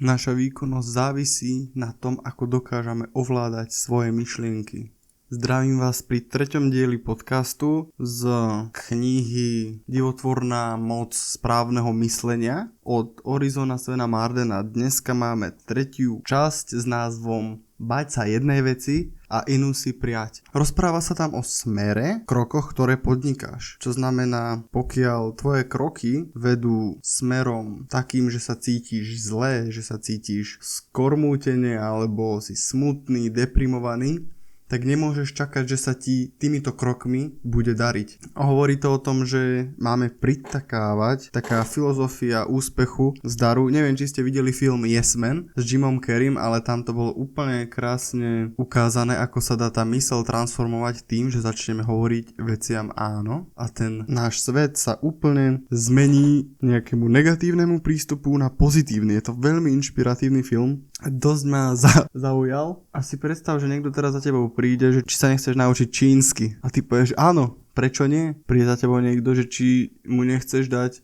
Naša výkonnosť závisí na tom, ako dokážeme ovládať svoje myšlienky. Zdravím vás pri 3. dieli podcastu z knihy Divotvorná moc správneho myslenia od Horizona Svena Mardena. Dneska máme 3. časť s názvom Bať sa jednej veci a inú si prijať. Rozpráva sa tam o smere, krokoch, ktoré podnikáš. Čo znamená, pokiaľ tvoje kroky vedú smerom takým, že sa cítiš zle, že sa cítiš skormútene alebo si smutný, deprimovaný, tak nemôžeš čakať, že sa ti týmito krokmi bude dariť. Hovorí to o tom, že máme pritakávať, taká filozofia úspechu z daru. Neviem, či ste videli film Yes Man s Jimom Carreym, ale tam to bolo úplne krásne ukázané, ako sa dá tá myseľ transformovať tým, že začneme hovoriť veciam áno a ten náš svet sa úplne zmení nejakému negatívnemu prístupu na pozitívny. Je to veľmi inšpiratívny film. Dosť ma zaujal. A si predstav, že niekto teraz za tebou príde, že či sa nechceš naučiť čínsky. A ty povieš áno, prečo nie? Príde za tebou niekto, že či mu nechceš dať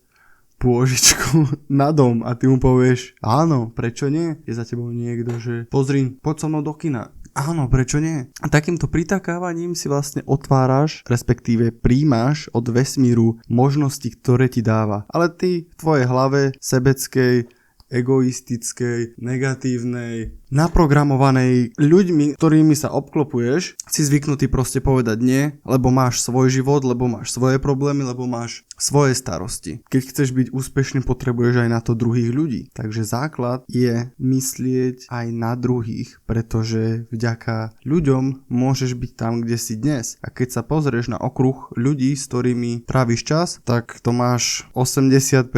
pôžičku na dom a ty mu povieš áno, prečo nie? Je za tebou niekto, že pozri, poď so mnou do kina. Áno, prečo nie? A takýmto pritakávaním si vlastne otváraš, respektíve príjmaš od vesmíru možnosti, ktoré ti dáva. Ale ty v tvojej hlave sebeckej, egoistickej, negatívnej, naprogramovanej ľuďmi, ktorými sa obklopuješ, si zvyknutý proste povedať nie, lebo máš svoj život, lebo máš svoje problémy, lebo máš svoje starosti. Keď chceš byť úspešný, potrebuješ aj na to druhých ľudí. Takže základ je myslieť aj na druhých, pretože vďaka ľuďom môžeš byť tam, kde si dnes. A keď sa pozrieš na okruh ľudí, s ktorými tráviš čas, tak to máš 80%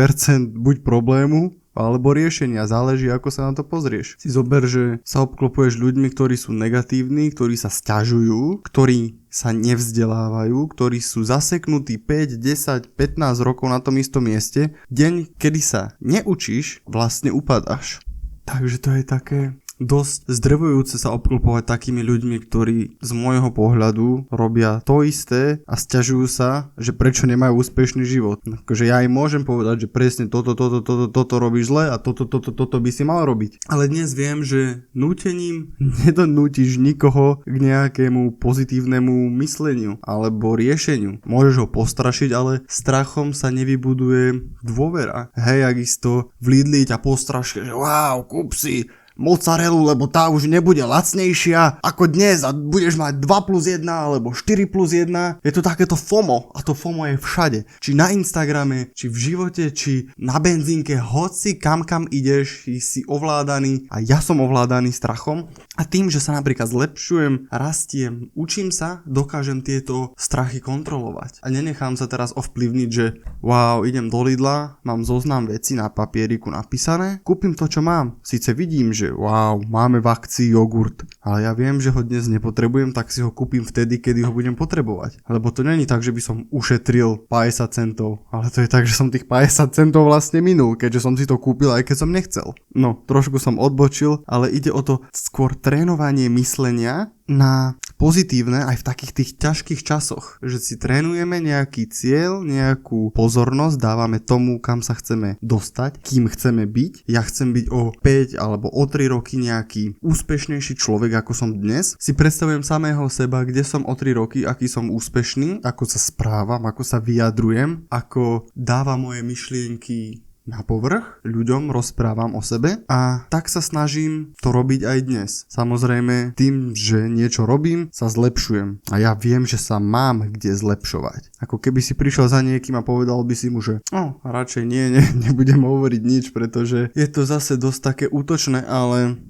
buď problému, alebo riešenia, záleží ako sa na to pozrieš. Si zober, že sa obklopuješ ľuďmi, ktorí sú negatívni, ktorí sa sťažujú, ktorí sa nevzdelávajú, ktorí sú zaseknutí 5, 10, 15 rokov na tom istom mieste. Deň, kedy sa neučíš, vlastne upadáš. Takže to je také dosť zdrvujúce sa obklopovať takými ľuďmi, ktorí z môjho pohľadu robia to isté a sťažujú sa, že prečo nemajú úspešný život. Akože ja im môžem povedať, že presne toto robíš zle a toto by si mal robiť. Ale dnes viem, že nútením nedonútiš nikoho k nejakému pozitívnemu mysleniu alebo riešeniu. Môžeš ho postrašiť, ale strachom sa nevybuduje dôvera. Hej, ak isto v Lidli ťa postrašia, že wow, kúp si mozzarellu, lebo tá už nebude lacnejšia ako dnes a budeš mať 2+1 alebo 4+1. Je to takéto FOMO a to FOMO je všade. Či na Instagrame, či v živote, či na benzínke, hoci kam ideš, si ovládaný a ja som ovládaný strachom. A tým, že sa napríklad zlepšujem, rastiem, učím sa, dokážem tieto strachy kontrolovať. A nenechám sa teraz ovplyvniť, že wow, idem do Lidla, mám zoznam vecí na papieriku napísané, kúpim to, čo mám. Síce vidím, že wow, máme v akcii jogurt, ale ja viem, že ho dnes nepotrebujem, tak si ho kúpim vtedy, kedy ho budem potrebovať. Lebo to není tak, že by som ušetril 50 centov, ale to je tak, že som tých 50 centov vlastne minul, keďže som si to kúpil, aj keď som nechcel. No, trošku som odbočil, ale ide o to skôr trénovanie myslenia na pozitívne aj v takých tých ťažkých časoch, že si trénujeme nejaký cieľ, nejakú pozornosť, dávame tomu, kam sa chceme dostať, kým chceme byť. Ja chcem byť o 5 alebo o 3 roky nejaký úspešnejší človek, ako som dnes. Si predstavujem samého seba, kde som o 3 roky, aký som úspešný, ako sa správam, ako sa vyjadrujem, ako dávam moje myšlienky na povrch, ľuďom rozprávam o sebe a tak sa snažím to robiť aj dnes. Samozrejme, tým, že niečo robím, sa zlepšujem a ja viem, že sa mám kde zlepšovať. Ako keby si prišiel za niekým a povedal by si mu, že radšej nebudem hovoriť nič, pretože je to zase dosť také útočné, ale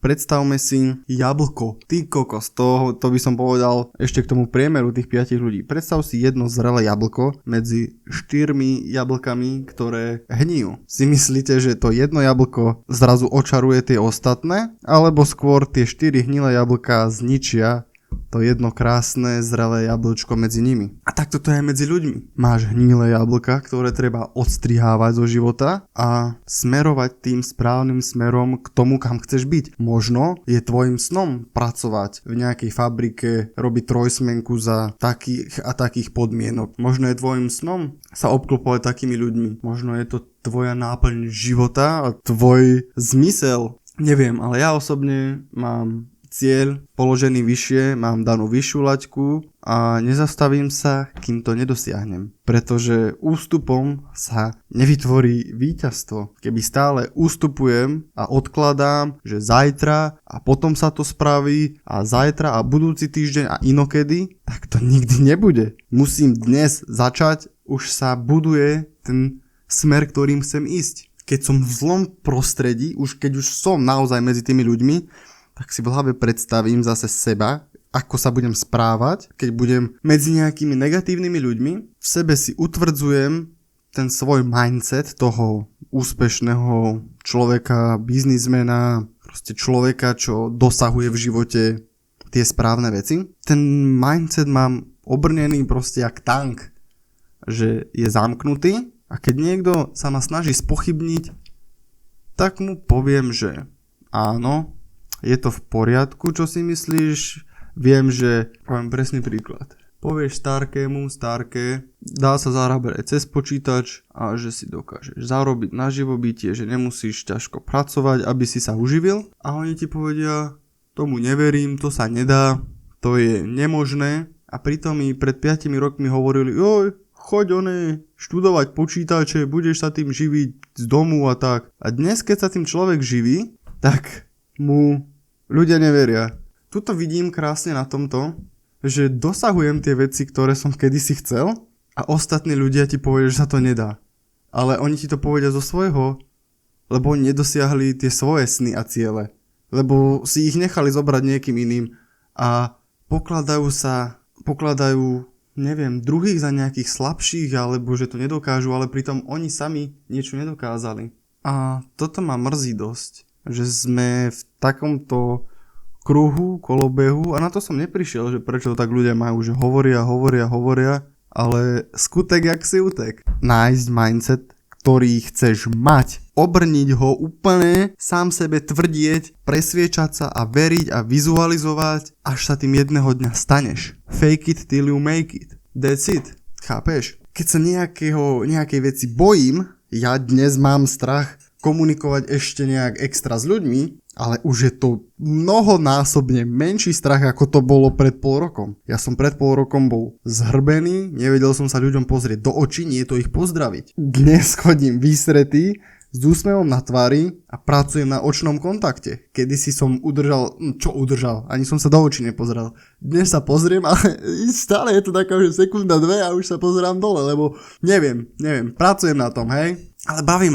predstavme si jablko. Ty kokos, to by som povedal ešte k tomu priemeru tých 5 ľudí. Predstav si jedno zrelé jablko medzi 4 jablkami, ktoré hnijú. Si myslíte, že to jedno jablko zrazu očaruje tie ostatné? Alebo skôr tie 4 hnilé jablká zničia to jedno krásne, zrelé jablčko medzi nimi. A takto to je aj medzi ľuďmi. Máš hnilé jablka, ktoré treba odstrihávať zo života a smerovať tým správnym smerom k tomu, kam chceš byť. Možno je tvojim snom pracovať v nejakej fabrike, robiť trojsmenku za takých a takých podmienok. Možno je tvojim snom sa obklopovať takými ľuďmi. Možno je to tvoja náplň života a tvoj zmysel. Neviem, ale ja osobne mám cieľ položený vyššie, mám danú vyššiu laťku a nezastavím sa, kým to nedosiahnem. Pretože ústupom sa nevytvorí víťazstvo. Keby stále ústupujem a odkladám, že zajtra a potom sa to spraví a zajtra a budúci týždeň a inokedy, tak to nikdy nebude. Musím dnes začať, už sa buduje ten smer, ktorým chcem ísť. Keď som v zlom prostredí, keď už som naozaj medzi tými ľuďmi, tak si v hlave predstavím zase seba, ako sa budem správať, keď budem medzi nejakými negatívnymi ľuďmi. V sebe si utvrdzujem ten svoj mindset toho úspešného človeka, biznismena, proste človeka, čo dosahuje v živote tie správne veci. Ten mindset mám obrnený proste jak tank, že je zamknutý a keď niekto sa ma snaží spochybniť, tak mu poviem, že áno, je to v poriadku, čo si myslíš? Viem, že... Poviem presný príklad. Povieš Starke, dá sa zarábať aj cez počítač a že si dokážeš zarobiť na živobytie, že nemusíš ťažko pracovať, aby si sa uživil. A oni ti povedia, tomu neverím, to sa nedá, to je nemožné. A pritom mi pred 5 rokmi hovorili, choď študovať počítače, budeš sa tým živiť z domu a tak. A dnes, keď sa tým človek živí, tak mu ľudia neveria. Tuto vidím krásne na tomto, že dosahujem tie veci, ktoré som kedysi chcel a ostatní ľudia ti povedia, že sa to nedá. Ale oni ti to povedia zo svojho, lebo oni nedosiahli tie svoje sny a ciele. Lebo si ich nechali zobrať niekým iným a pokladajú, druhých za nejakých slabších, alebo že to nedokážu, ale pritom oni sami niečo nedokázali. A toto ma mrzí dosť, že sme v takomto kruhu, kolobehu a na to som neprišiel, že prečo tak ľudia majú, že hovoria, ale skutek jak si utek. Nájsť mindset, ktorý chceš mať, obrniť ho úplne, sám sebe tvrdieť, presviečať sa a veriť a vizualizovať, až sa tým jedného dňa staneš. Fake it till you make it. That's it. Chápeš? Keď sa nejakej veci bojím, ja dnes mám strach komunikovať ešte nejak extra s ľuďmi, ale už je to mnohonásobne menší strach, ako to bolo pred pol rokom. Ja som pred pol rokom bol zhrbený, nevedel som sa ľuďom pozrieť do očí, nie to ich pozdraviť. Dnes chodím vysretý, s úsmevom na tvári a pracujem na očnom kontakte. Kedysi som udržal, ani som sa do očí nepozrel. Dnes sa pozriem, ale stále je to taká, že sekunda, dve a už sa pozerám dole, lebo neviem, pracujem na tom, hej. Ale baví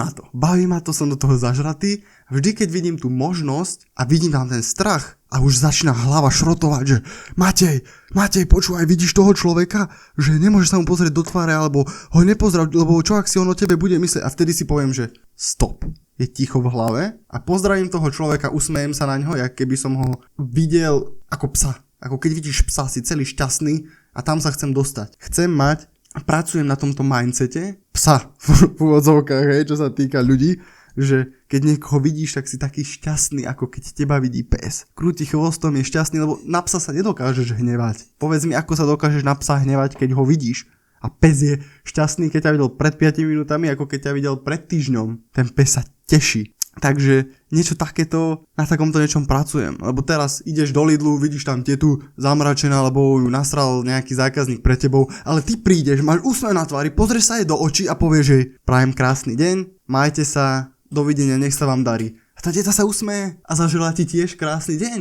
ma to, som do toho zažratý. Vždy, keď vidím tú možnosť a vidím tam ten strach a už začína hlava šrotovať, že Matej, počúvaj, vidíš toho človeka, že nemôžeš sa mu pozrieť do tváre alebo ho nepozdrav, lebo čo ak si on o tebe bude myslieť, a vtedy si poviem, že stop. Je ticho v hlave a pozdravím toho človeka, usmejem sa na ňo, jak keby som ho videl ako psa. Ako keď vidíš psa, si celý šťastný a tam sa chcem dostať. Chcem mať a pracujem na tomto mindsete psa v úvodzovkách, hej, čo sa týka ľudí, že keď niekoho vidíš, tak si taký šťastný, ako keď teba vidí pes. Krúti chvostom, je šťastný, lebo na psa sa nedokážeš hnevať. Povedz mi, ako sa dokážeš na psa hnevať, keď ho vidíš. A pes je šťastný, keď ťa videl pred 5 minútami, ako keď ťa videl pred týždňom. Ten pes sa teší. Takže niečo takéto, na takomto niečom pracujem. Lebo teraz ideš do Lidlu, vidíš tam tetu zamračená, lebo ju nasral nejaký zákazník pre tebou, ale ty prídeš, máš úsmev na tvári, pozrieš sa jej do očí a povieš jej prajem krásny deň, majte sa, dovidenia, nech sa vám darí. A tá teta sa usmeje a zažila ti tiež krásny deň.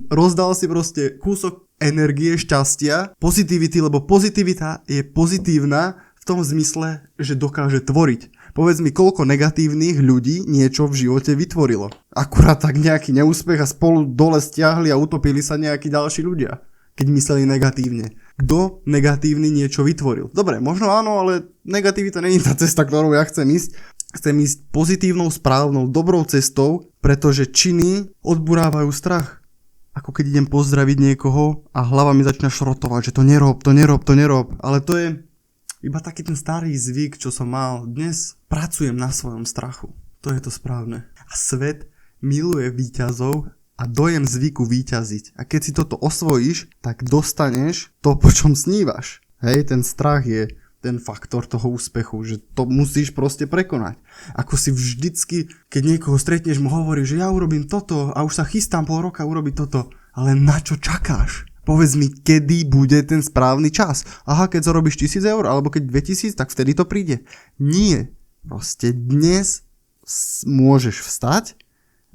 Rozdal si proste kúsok energie, šťastia, pozitivity, lebo pozitivita je pozitívna v tom zmysle, že dokáže tvoriť. Povedz mi, koľko negatívnych ľudí niečo v živote vytvorilo. Akurát tak nejaký neúspech a spolu dole stiahli a utopili sa nejakí ďalší ľudia, keď mysleli negatívne. Kto negatívny niečo vytvoril? Dobre, možno áno, ale negativita nie je tá cesta, ktorou ja chcem ísť. Chcem ísť pozitívnou, správnou, dobrou cestou, pretože činy odburávajú strach. ako keď idem pozdraviť niekoho a hlava mi začína šrotovať, že to nerob. Ale to je iba taký ten starý zvyk, čo som mal. Dnes pracujem na svojom strachu. To je to správne. A svet miluje víťazov a dojem zvyku víťaziť. A keď si toto osvojíš, tak dostaneš to, po čom snívaš. Hej, ten strach je ten faktor toho úspechu, že to musíš proste prekonať. Ako si vždycky, keď niekoho stretneš, mu hovoríš, že ja urobím toto a už sa chystám pol roka urobiť toto. Ale na čo čakáš? Povedz mi, kedy bude ten správny čas. Aha, keď zarobíš 1000 eur, alebo keď 2000, tak vtedy to príde. Nie. Proste dnes môžeš vstať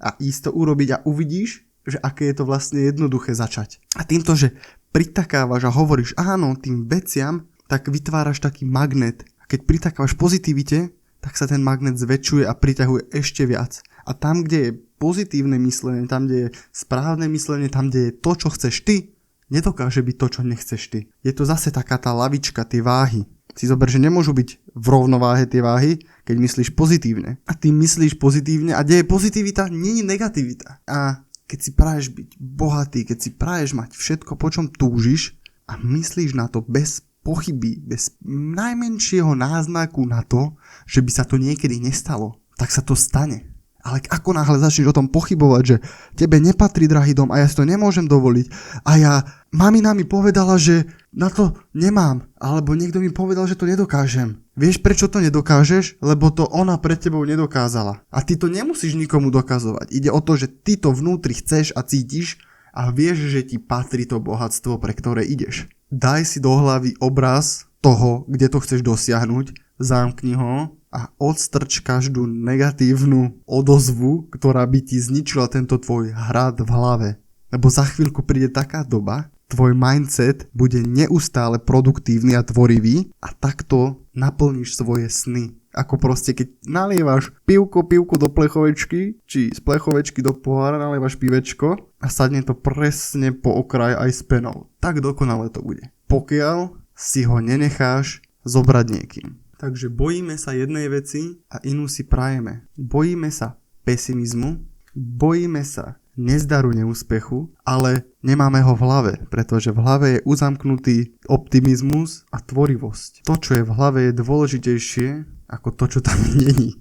a ísť to urobiť a uvidíš, že aké je to vlastne jednoduché začať. A týmto, že pritakávaš a hovoríš áno tým veciam, tak vytváraš taký magnet. A keď pritakávaš pozitivite, tak sa ten magnet zväčšuje a priťahuje ešte viac. A tam, kde je pozitívne myslenie, tam, kde je správne myslenie, tam, kde je to, čo chceš ty, nedokáže byť to, čo nechceš ty. Je to zase taká tá lavička, tie váhy. Si zober, že nemôžu byť v rovnováhe tie váhy, keď myslíš pozitívne. A ty myslíš pozitívne a kde je pozitivita, nie je negativita. A keď si praješ byť bohatý, keď si praješ mať všetko, po čom túžiš a myslíš na to bez pochyby, bez najmenšieho náznaku na to, že by sa to niekedy nestalo, tak sa to stane. Ale ako náhle začneš o tom pochybovať, že tebe nepatrí drahý dom a ja si to nemôžem dovoliť a mamina mi povedala, že na to nemám, alebo niekto mi povedal, že to nedokážem. Vieš, prečo to nedokážeš? Lebo to ona pred tebou nedokázala. A ty to nemusíš nikomu dokazovať. Ide o to, že ty to vnútri chceš a cítiš a vieš, že ti patrí to bohatstvo, pre ktoré ideš. Daj si do hlavy obraz toho, kde to chceš dosiahnuť, zamkni ho a odstrč každú negatívnu odozvu, ktorá by ti zničila tento tvoj hrad v hlave. Lebo za chvíľku príde taká doba, tvoj mindset bude neustále produktívny a tvorivý a takto naplníš svoje sny. Ako proste, keď nalievaš pivko do plechovečky, či z plechovečky do pohára nalievaš pivečko a sadne to presne po okraj aj s penou. Tak dokonale to bude. Pokiaľ si ho nenecháš zobrať niekým. Takže bojíme sa jednej veci a inú si prajeme. Bojíme sa pesimizmu, bojíme sa nezdaru, neúspechu, ale nemáme ho v hlave, pretože v hlave je uzamknutý optimizmus a tvorivosť. To, čo je v hlave, je dôležitejšie ako to, čo tam není.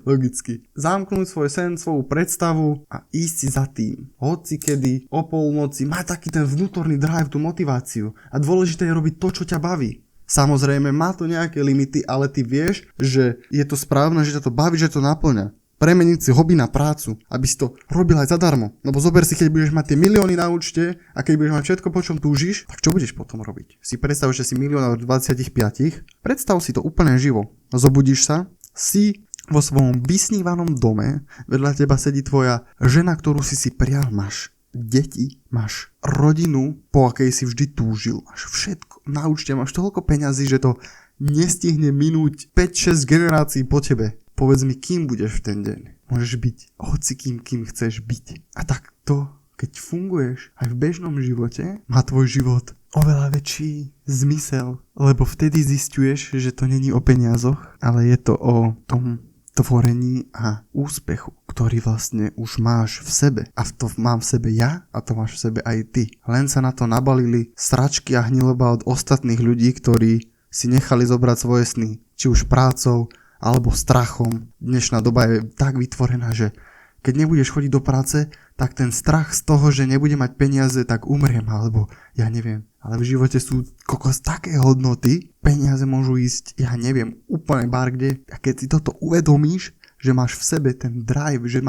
Logicky. Zamknúť svoj sen, svoju predstavu a ísť si za tým. Hoci kedy, o polnoci, mať taký ten vnútorný drive, tú motiváciu. A dôležité je robiť to, čo ťa baví. Samozrejme, má to nejaké limity, ale ty vieš, že je to správne, že ťa to baví, že to naplňa. Premeniť si hobby na prácu, aby si to robil aj zadarmo. Lebo zober si, keď budeš mať tie milióny na účte a keď budeš mať všetko, po čom túžiš, tak čo budeš potom robiť? Si predstav, že si miliónar 25. Predstav si to úplne živo. Zobudíš sa, si vo svojom vysnívanom dome, vedľa teba sedí tvoja žena, ktorú si prial, máš deti, máš rodinu, po akej si vždy túžil, máš všetko na účte, máš toľko peňazí, že to nestihne minúť 5-6 generácií po tebe. Povedz mi, kým budeš v ten deň. Môžeš byť hocikým, kým chceš byť. A takto, keď funguješ aj v bežnom živote, má tvoj život oveľa väčší zmysel. Lebo vtedy zisťuješ, že to není o peniazoch, ale je to o tom tvorení a úspechu, ktorý vlastne už máš v sebe. A to mám v sebe ja a to máš v sebe aj ty. Len sa na to nabalili sračky a hniloba od ostatných ľudí, ktorí si nechali zobrať svoje sny. Či už prácou, alebo strachom. Dnešná doba je tak vytvorená, že keď nebudeš chodiť do práce, tak ten strach z toho, že nebude mať peniaze, tak umriem, alebo ja neviem. Ale v živote sú kokos také hodnoty, peniaze môžu ísť, ja neviem, úplne kde. A keď si toto uvedomíš, že máš v sebe ten drive, že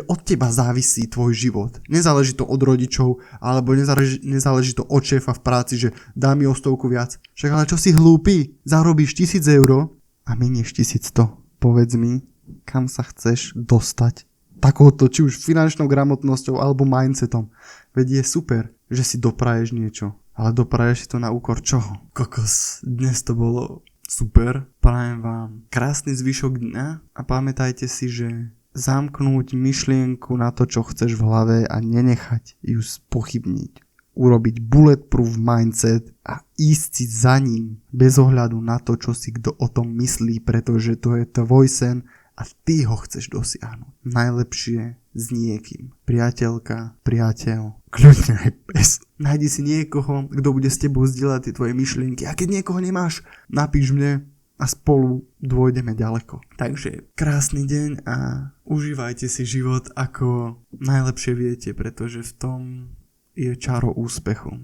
od teba závisí tvoj život. Nezáleží to od rodičov, alebo nezáleží to od šéfa v práci, že dá mi o 100 viac. Však ale čo si hlúpy, zarobíš 1000 eur a minieš 1100. Povedz mi, kam sa chceš dostať takouto, či už finančnou gramotnosťou alebo mindsetom. Veď je super, že si dopraješ niečo, ale dopraješ si to na úkor čoho? Kokos, dnes to bolo super. Prajem vám krásny zvyšok dňa a pamätajte si, že zamknúť myšlienku na to, čo chceš v hlave a nenechať ju spochybniť. Urobiť bulletproof mindset a ísť si za ním bez ohľadu na to, čo si kto o tom myslí, pretože to je tvoj sen a a ty ho chceš dosiahnuť. Najlepšie s niekým. Priateľka, priateľ, kľudne aj pes. Nájdi si niekoho, kto bude s tebou zdieľať tie tvoje myšlienky. A keď niekoho nemáš, napíš mne a spolu dôjdeme ďaleko. Takže krásny deň a užívajte si život ako najlepšie viete, pretože v tom je čaro úspechu.